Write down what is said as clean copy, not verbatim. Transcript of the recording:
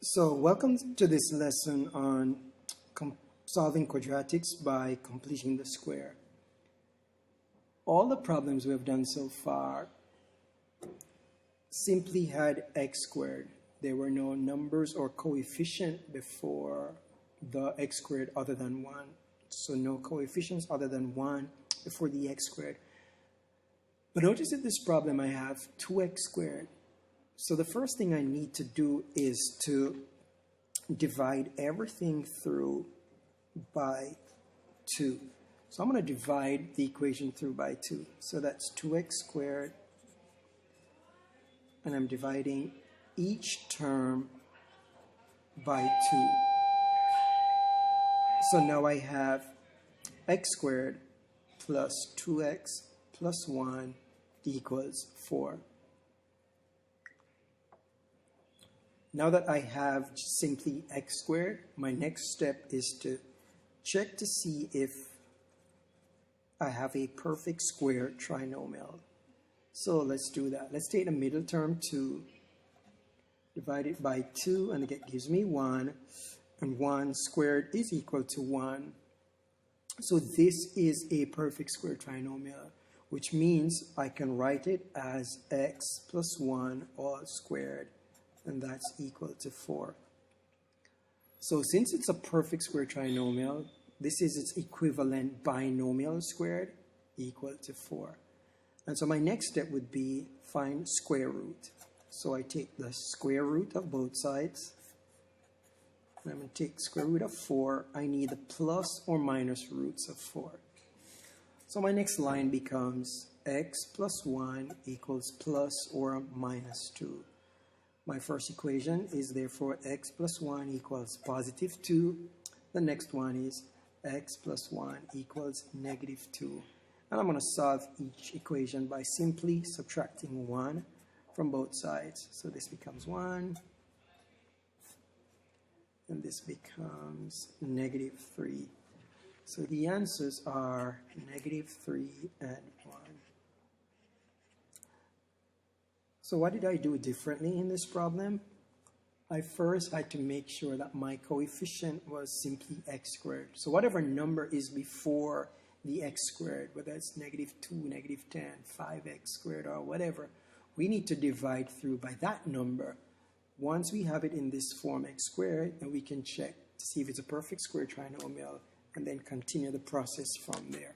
So, welcome to this lesson on solving quadratics by completing the square. All the problems we have done so far simply had x squared. There were no numbers or coefficient before the x squared other than 1. So no coefficients other than 1 before the x squared. But notice that this problem I have 2x squared. So the first thing I need to do is to divide everything through by 2. So I'm going to divide the equation through by 2. So that's 2x squared. And I'm dividing each term by 2. So now I have x squared plus 2x plus 1 equals 4. Now that I have simply x squared, my next step is to check to see if I have a perfect square trinomial. So let's do that. Let's take the middle term 2, divide it by 2, and it gives me 1. And 1 squared is equal to 1. So this is a perfect square trinomial, which means I can write it as x plus 1 all squared. And that's equal to 4. So since it's a perfect square trinomial, this is its equivalent binomial squared equal to 4. And so my next step would be find square root. So I take the square root of both sides. And I'm going to take square root of 4. I need the plus or minus roots of 4. So my next line becomes x plus 1 equals plus or minus 2. My first equation is therefore x plus 1 equals positive 2. The next one is x plus 1 equals negative 2. And I'm going to solve each equation by simply subtracting 1 from both sides. So this becomes 1. And this becomes negative 3. So the answers are negative 3 and 1. So what did I do differently in this problem? I first had to make sure that my coefficient was simply x squared. So whatever number is before the x squared, whether it's negative 2, negative 10, 5x squared, or whatever, we need to divide through by that number. Once we have it in this form x squared, then we can check to see if it's a perfect square trinomial and then continue the process from there.